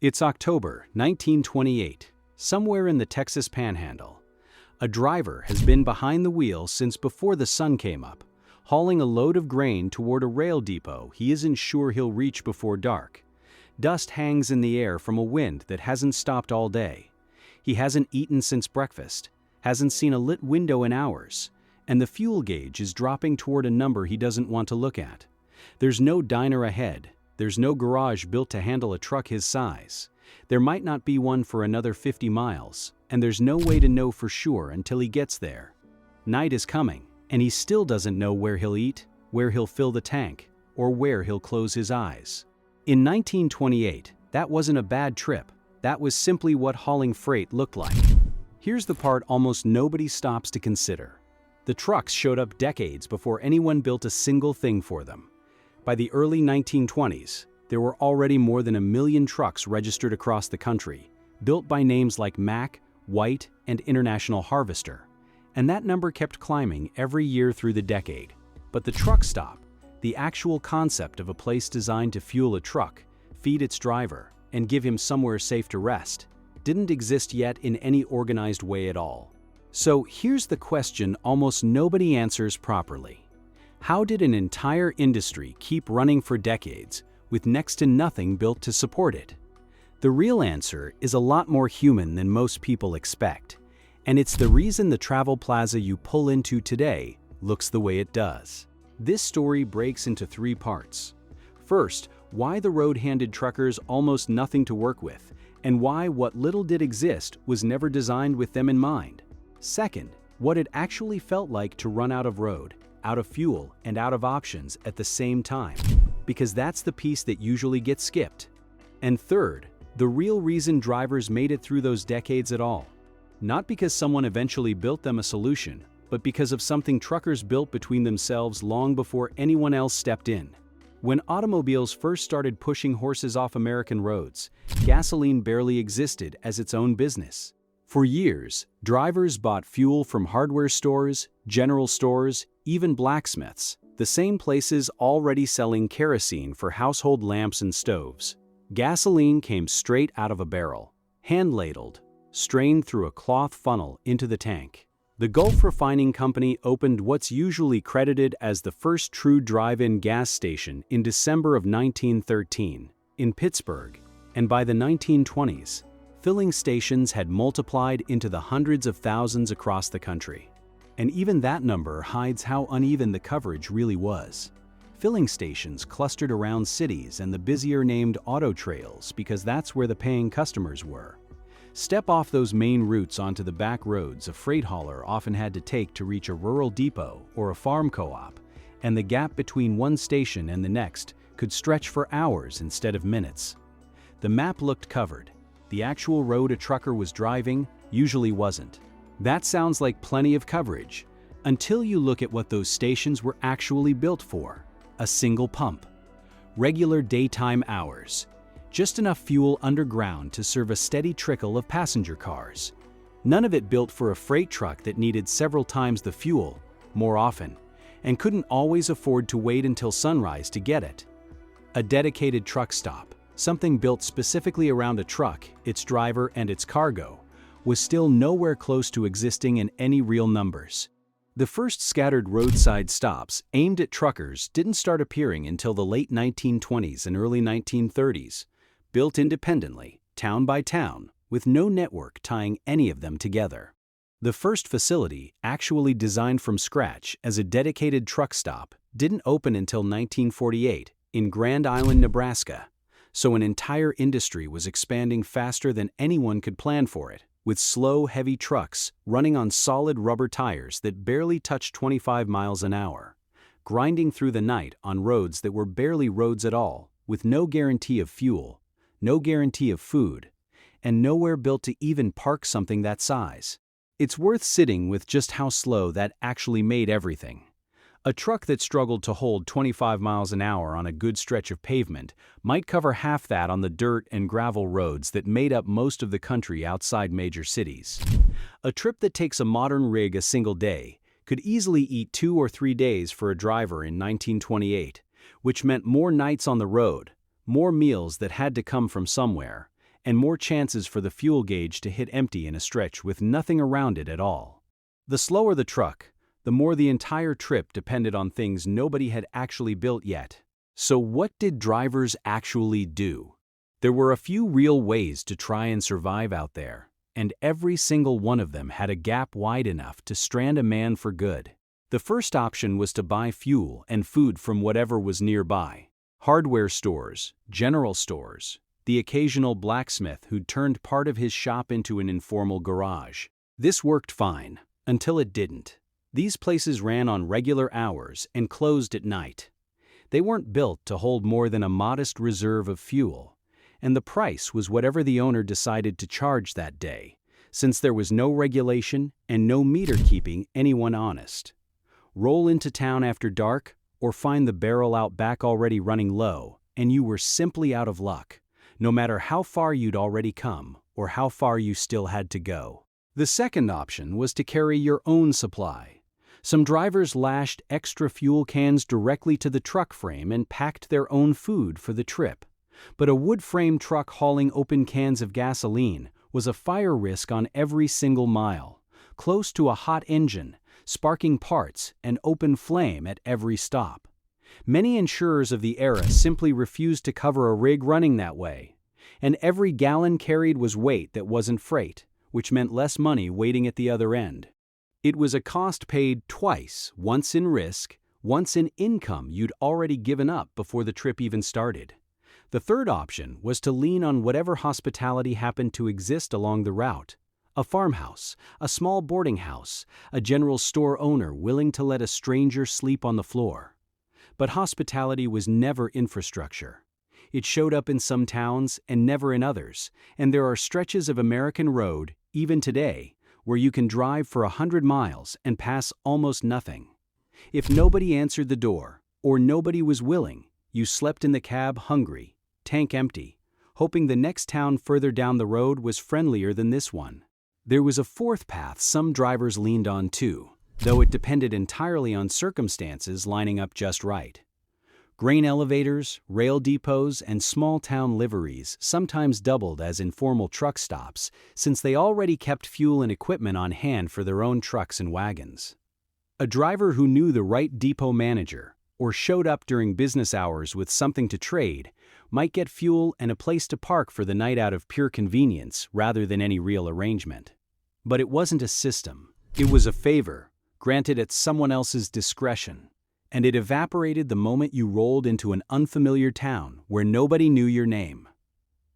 It's October 1928, somewhere in the Texas Panhandle. A driver has been behind the wheel since before the sun came up, hauling a load of grain toward a rail depot he isn't sure he'll reach before dark. Dust hangs in the air from a wind that hasn't stopped all day. He hasn't eaten since breakfast, hasn't seen a lit window in hours, and the fuel gauge is dropping toward a number he doesn't want to look at. There's no diner ahead. There's no garage built to handle a truck his size. There might not be one for another 50 miles, and there's no way to know for sure until he gets there. Night is coming, and he still doesn't know where he'll eat, where he'll fill the tank, or where he'll close his eyes. In 1928, that wasn't a bad trip. That was simply what hauling freight looked like. Here's the part almost nobody stops to consider. The trucks showed up decades before anyone built a single thing for them. By the early 1920s, there were already more than 1 million trucks registered across the country, built by names like Mack, White, and International Harvester. And that number kept climbing every year through the decade. But the truck stop, the actual concept of a place designed to fuel a truck, feed its driver, and give him somewhere safe to rest, didn't exist yet in any organized way at all. So here's the question almost nobody answers properly. How did an entire industry keep running for decades with next to nothing built to support it? The real answer is a lot more human than most people expect, and it's the reason the travel plaza you pull into today looks the way it does. This story breaks into 3 parts. First, why the road handed truckers almost nothing to work with, and why what little did exist was never designed with them in mind. Second, what it actually felt like to run out of road, out of fuel, and out of options at the same time, because that's the piece that usually gets skipped. And third, the real reason drivers made it through those decades at all. Not because someone eventually built them a solution, but because of something truckers built between themselves long before anyone else stepped in. When automobiles first started pushing horses off American roads, gasoline barely existed as its own business. For years, drivers bought fuel from hardware stores, general stores, even blacksmiths, the same places already selling kerosene for household lamps and stoves. Gasoline came straight out of a barrel, hand-ladled, strained through a cloth funnel into the tank. The Gulf Refining Company opened what's usually credited as the first true drive-in gas station in December of 1913 in Pittsburgh, and by the 1920s, filling stations had multiplied into the hundreds of thousands across the country. And even that number hides how uneven the coverage really was. Filling stations clustered around cities and the busier named auto trails because that's where the paying customers were. Step off those main routes onto the back roads a freight hauler often had to take to reach a rural depot or a farm co-op, and the gap between one station and the next could stretch for hours instead of minutes. The map looked covered. The actual road a trucker was driving usually wasn't. That sounds like plenty of coverage, until you look at what those stations were actually built for. A single pump. Regular daytime hours. Just enough fuel underground to serve a steady trickle of passenger cars. None of it built for a freight truck that needed several times the fuel, more often, and couldn't always afford to wait until sunrise to get it. A dedicated truck stop, something built specifically around a truck, its driver, and its cargo, was still nowhere close to existing in any real numbers. The first scattered roadside stops aimed at truckers didn't start appearing until the late 1920s and early 1930s, built independently, town by town, with no network tying any of them together. The first facility, actually designed from scratch as a dedicated truck stop, didn't open until 1948 in Grand Island, Nebraska, so an entire industry was expanding faster than anyone could plan for it, with slow, heavy trucks running on solid rubber tires that barely touched 25 miles an hour, grinding through the night on roads that were barely roads at all, with no guarantee of fuel, no guarantee of food, and nowhere built to even park something that size. It's worth sitting with just how slow that actually made everything. A truck that struggled to hold 25 miles an hour on a good stretch of pavement might cover half that on the dirt and gravel roads that made up most of the country outside major cities. A trip that takes a modern rig a single day could easily eat 2 or 3 days for a driver in 1928, which meant more nights on the road, more meals that had to come from somewhere, and more chances for the fuel gauge to hit empty in a stretch with nothing around it at all. The slower the truck, the more the entire trip depended on things nobody had actually built yet. So what did drivers actually do? There were a few real ways to try and survive out there, and every single one of them had a gap wide enough to strand a man for good. The first option was to buy fuel and food from whatever was nearby. Hardware stores, general stores, the occasional blacksmith who'd turned part of his shop into an informal garage. This worked fine, until it didn't. These places ran on regular hours and closed at night. They weren't built to hold more than a modest reserve of fuel, and the price was whatever the owner decided to charge that day, since there was no regulation and no meter keeping anyone honest. Roll into town after dark, or find the barrel out back already running low, and you were simply out of luck, no matter how far you'd already come or how far you still had to go. The second option was to carry your own supply. Some drivers lashed extra fuel cans directly to the truck frame and packed their own food for the trip. But a wood-frame truck hauling open cans of gasoline was a fire risk on every single mile, close to a hot engine, sparking parts and open flame at every stop. Many insurers of the era simply refused to cover a rig running that way, and every gallon carried was weight that wasn't freight, which meant less money waiting at the other end. It was a cost paid twice, once in risk, once in income you'd already given up before the trip even started. The third option was to lean on whatever hospitality happened to exist along the route. A farmhouse, a small boarding house, a general store owner willing to let a stranger sleep on the floor. But hospitality was never infrastructure. It showed up in some towns and never in others, and there are stretches of American road, even today, where you can drive for 100 miles and pass almost nothing. If nobody answered the door, or nobody was willing, you slept in the cab hungry, tank empty, hoping the next town further down the road was friendlier than this one. There was a fourth path some drivers leaned on too, though it depended entirely on circumstances lining up just right. Grain elevators, rail depots, and small-town liveries sometimes doubled as informal truck stops, since they already kept fuel and equipment on hand for their own trucks and wagons. A driver who knew the right depot manager, or showed up during business hours with something to trade, might get fuel and a place to park for the night out of pure convenience rather than any real arrangement. But it wasn't a system. It was a favor, granted at someone else's discretion. And it evaporated the moment you rolled into an unfamiliar town where nobody knew your name.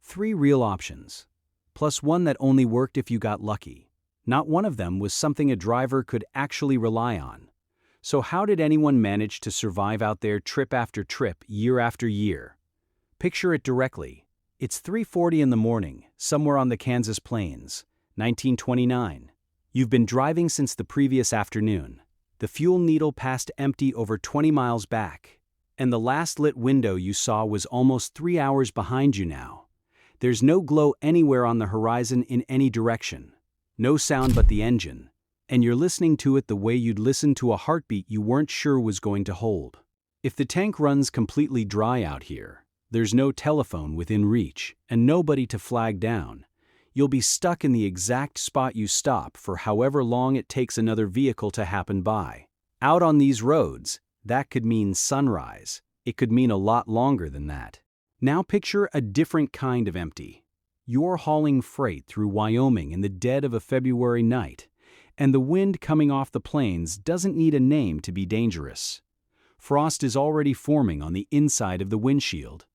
3 real options, plus one that only worked if you got lucky. Not one of them was something a driver could actually rely on. So how did anyone manage to survive out there trip after trip, year after year? Picture it directly. It's 3:40 in the morning, somewhere on the Kansas plains, 1929. You've been driving since the previous afternoon. The fuel needle passed empty over 20 miles back, and the last lit window you saw was almost 3 hours behind you now. There's no glow anywhere on the horizon in any direction, no sound but the engine, and you're listening to it the way you'd listen to a heartbeat you weren't sure was going to hold. If the tank runs completely dry out here, there's no telephone within reach and nobody to flag down. You'll be stuck in the exact spot you stop for however long it takes another vehicle to happen by. Out on these roads, that could mean sunrise. It could mean a lot longer than that. Now picture a different kind of empty. You're hauling freight through Wyoming in the dead of a February night, and the wind coming off the plains doesn't need a name to be dangerous. Frost is already forming on the inside of the windshield.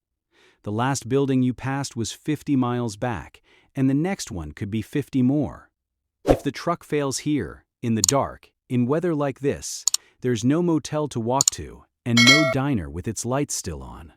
The last building you passed was 50 miles back, and the next one could be 50 more. If the truck fails here, in the dark, in weather like this, there's no motel to walk to, and no diner with its lights still on.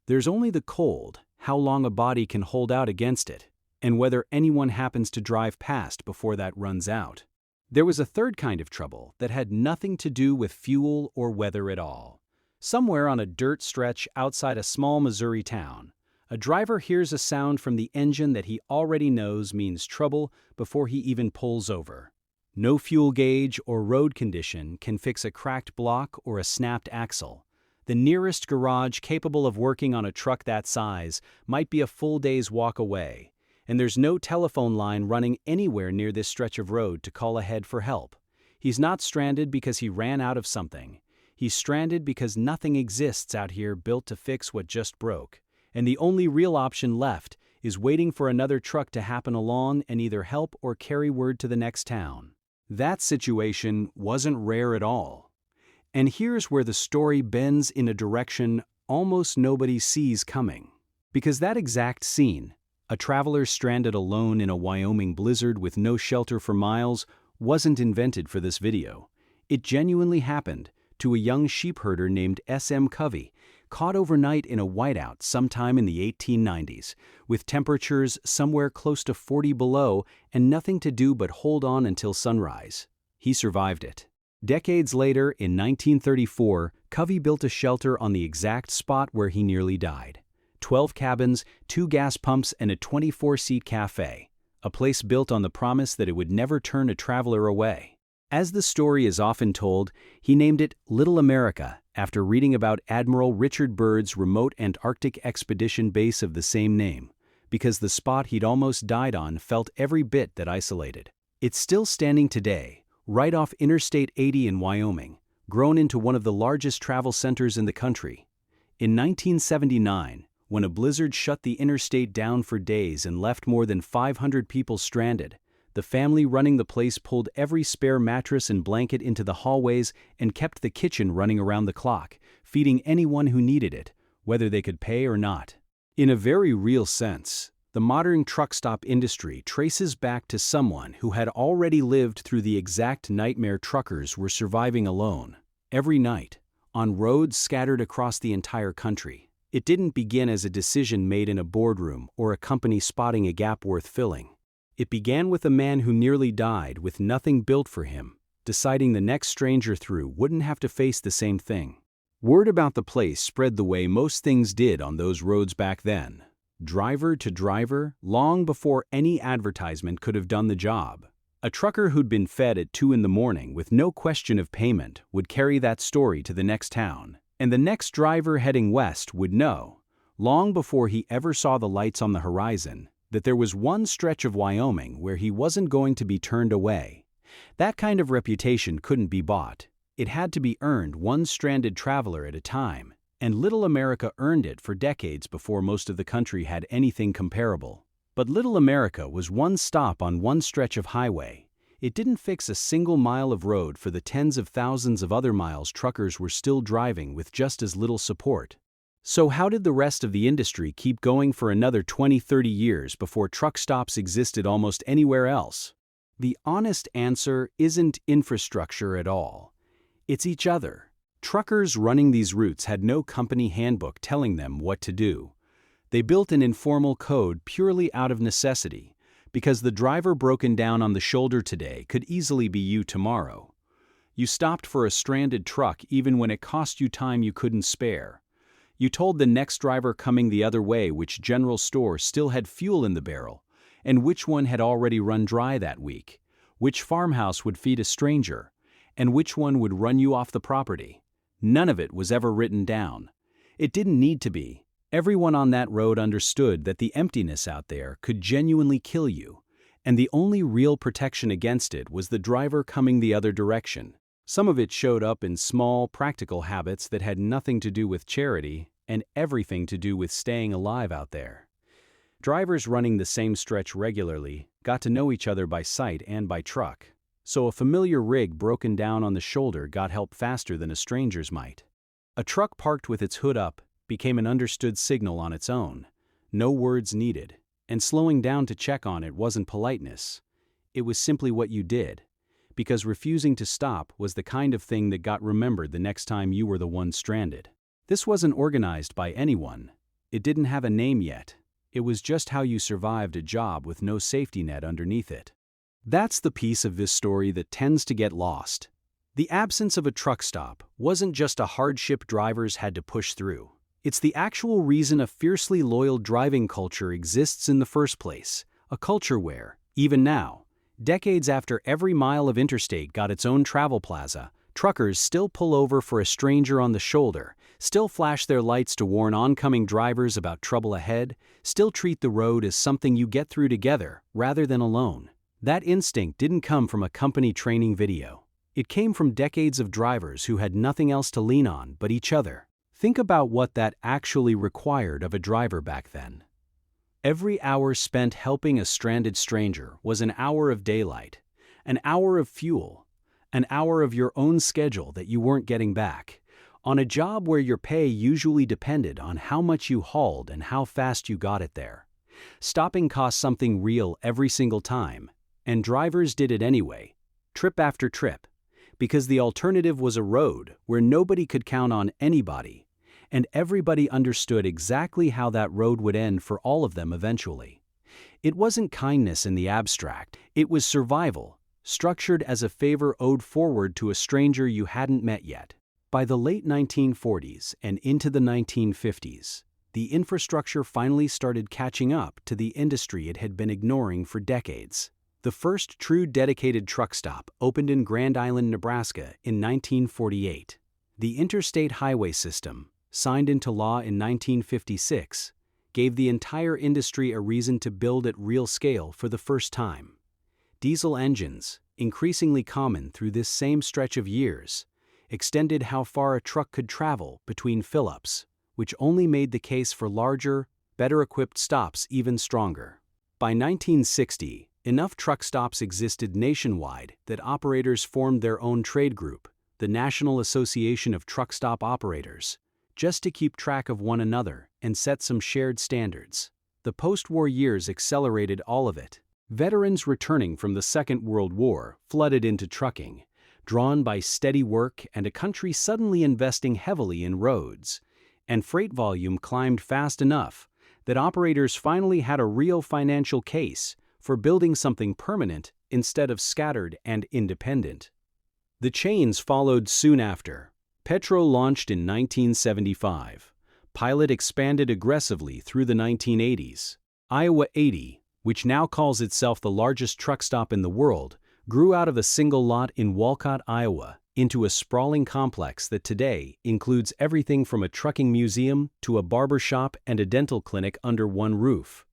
There's only the cold, how long a body can hold out against it, and whether anyone happens to drive past before that runs out. There was a third kind of trouble that had nothing to do with fuel or weather at all. Somewhere on a dirt stretch outside a small Missouri town, a driver hears a sound from the engine that he already knows means trouble before he even pulls over. No fuel gauge or road condition can fix a cracked block or a snapped axle. The nearest garage capable of working on a truck that size might be a full day's walk away, And there's no telephone line running anywhere near this stretch of road to call ahead for help. He's not stranded because he ran out of something. He's stranded because nothing exists out here built to fix what just broke. And the only real option left is waiting for another truck to happen along and either help or carry word to the next town. That situation wasn't rare at all. And here's where the story bends in a direction almost nobody sees coming. Because that exact scene, a traveler stranded alone in a Wyoming blizzard with no shelter for miles, wasn't invented for this video. It genuinely happened to a young sheep herder named S.M. Covey, caught overnight in a whiteout sometime in the 1890s, with temperatures somewhere close to 40 below and nothing to do but hold on until sunrise. He survived it. Decades later, in 1934, Covey built a shelter on the exact spot where he nearly died. 12 cabins, 2 gas pumps, and a 24-seat cafe, a place built on the promise that it would never turn a traveler away. As the story is often told, he named it Little America after reading about Admiral Richard Byrd's remote Antarctic expedition base of the same name, because the spot he'd almost died on felt every bit that isolated. It's still standing today, right off Interstate 80 in Wyoming, grown into one of the largest travel centers in the country. In 1979, when a blizzard shut the interstate down for days and left more than 500 people stranded, the family running the place pulled every spare mattress and blanket into the hallways and kept the kitchen running around the clock, feeding anyone who needed it, whether they could pay or not. In a very real sense, the modern truck stop industry traces back to someone who had already lived through the exact nightmare truckers were surviving alone, every night, on roads scattered across the entire country. It didn't begin as a decision made in a boardroom or a company spotting a gap worth filling. It began with a man who nearly died with nothing built for him, deciding the next stranger through wouldn't have to face the same thing. Word about the place spread the way most things did on those roads back then, driver to driver, long before any advertisement could have done the job. A trucker who'd been fed at 2 in the morning with no question of payment would carry that story to the next town, and the next driver heading west would know, long before he ever saw the lights on the horizon, that there was one stretch of Wyoming where he wasn't going to be turned away. That kind of reputation couldn't be bought. It had to be earned one stranded traveler at a time, and Little America earned it for decades before most of the country had anything comparable. But Little America was one stop on one stretch of highway. It didn't fix a single mile of road for the tens of thousands of other miles truckers were still driving with just as little support. So how did the rest of the industry keep going for another 20-30 years before truck stops existed almost anywhere else? The honest answer isn't infrastructure at all. It's each other. Truckers running these routes had no company handbook telling them what to do. They built an informal code purely out of necessity, because the driver broken down on the shoulder today could easily be you tomorrow. You stopped for a stranded truck even when it cost you time you couldn't spare. You told the next driver coming the other way which general store still had fuel in the barrel, and which one had already run dry that week, which farmhouse would feed a stranger, and which one would run you off the property. None of it was ever written down. It didn't need to be. Everyone on that road understood that the emptiness out there could genuinely kill you, and the only real protection against it was the driver coming the other direction. Some of it showed up in small, practical habits that had nothing to do with charity and everything to do with staying alive out there. Drivers running the same stretch regularly got to know each other by sight and by truck, so a familiar rig broken down on the shoulder got help faster than a stranger's might. A truck parked with its hood up became an understood signal on its own, no words needed, and slowing down to check on it wasn't politeness. It was simply what you did, because refusing to stop was the kind of thing that got remembered the next time you were the one stranded. This wasn't organized by anyone. It didn't have a name yet. It was just how you survived a job with no safety net underneath it. That's the piece of this story that tends to get lost. The absence of a truck stop wasn't just a hardship drivers had to push through. It's the actual reason a fiercely loyal driving culture exists in the first place, a culture where, even now, decades after every mile of interstate got its own travel plaza, truckers still pull over for a stranger on the shoulder, still flash their lights to warn oncoming drivers about trouble ahead, still treat the road as something you get through together rather than alone. That instinct didn't come from a company training video. It came from decades of drivers who had nothing else to lean on but each other. Think about what that actually required of a driver back then. Every hour spent helping a stranded stranger was an hour of daylight, an hour of fuel, an hour of your own schedule that you weren't getting back, on a job where your pay usually depended on how much you hauled and how fast you got it there. Stopping cost something real every single time, and drivers did it anyway, trip after trip, because the alternative was a road where nobody could count on anybody, and everybody understood exactly how that road would end for all of them eventually. It wasn't kindness in the abstract, it was survival, structured as a favor owed forward to a stranger you hadn't met yet. By the late 1940s and into the 1950s, the infrastructure finally started catching up to the industry it had been ignoring for decades. The first true dedicated truck stop opened in Grand Island, Nebraska in 1948. The interstate highway system, signed into law in 1956, gave the entire industry a reason to build at real scale for the first time. Diesel engines, increasingly common through this same stretch of years, extended how far a truck could travel between fill-ups, which only made the case for larger, better-equipped stops even stronger. By 1960, enough truck stops existed nationwide that operators formed their own trade group, the National Association of Truck Stop Operators, just to keep track of one another and set some shared standards. The post-war years accelerated all of it. Veterans returning from the Second World War flooded into trucking, drawn by steady work and a country suddenly investing heavily in roads, and freight volume climbed fast enough that operators finally had a real financial case for building something permanent instead of scattered and independent. The chains followed soon after. Petro launched in 1975. Pilot expanded aggressively through the 1980s. Iowa 80, which now calls itself the largest truck stop in the world, grew out of a single lot in Walcott, Iowa, into a sprawling complex that today includes everything from a trucking museum to a barber shop and a dental clinic under one roof.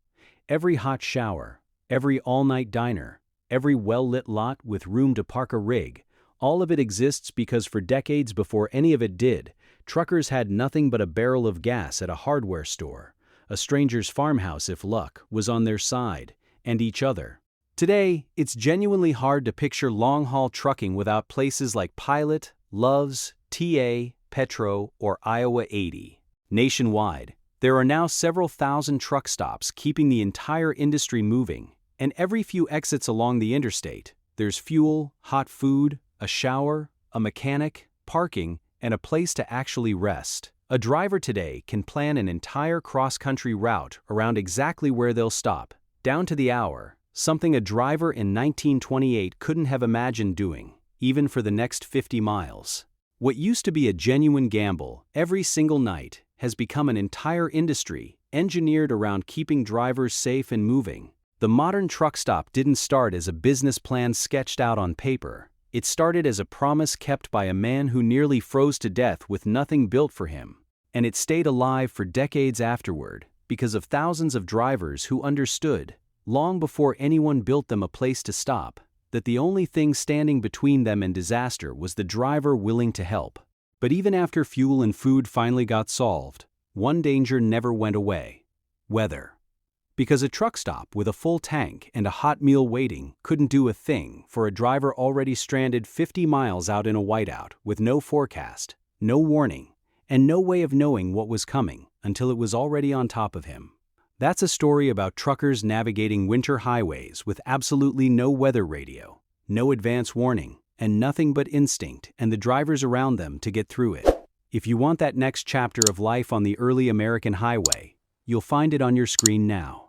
Every hot shower, every all-night diner, every well-lit lot with room to park a rig, all of it exists because for decades before any of it did, truckers had nothing but a barrel of gas at a hardware store. A stranger's farmhouse, if luck, was on their side, and each other. Today, it's genuinely hard to picture long-haul trucking without places like Pilot, Love's, TA, Petro, or Iowa 80. Nationwide, there are now several thousand truck stops keeping the entire industry moving, and every few exits along the interstate, there's fuel, hot food, a shower, a mechanic, parking, and a place to actually rest. A driver today can plan an entire cross-country route around exactly where they'll stop, down to the hour, something a driver in 1928 couldn't have imagined doing, even for the next 50 miles. What used to be a genuine gamble every single night has become an entire industry engineered around keeping drivers safe and moving. The modern truck stop didn't start as a business plan sketched out on paper. It started as a promise kept by a man who nearly froze to death with nothing built for him, and it stayed alive for decades afterward because of thousands of drivers who understood, long before anyone built them a place to stop, that the only thing standing between them and disaster was the driver willing to help. But even after fuel and food finally got solved, one danger never went away: weather. Because a truck stop with a full tank and a hot meal waiting couldn't do a thing for a driver already stranded 50 miles out in a whiteout with no forecast, no warning, and no way of knowing what was coming until it was already on top of him. That's a story about truckers navigating winter highways with absolutely no weather radio, no advance warning, and nothing but instinct and the drivers around them to get through it. If you want that next chapter of life on the early American highway, you'll find it on your screen now.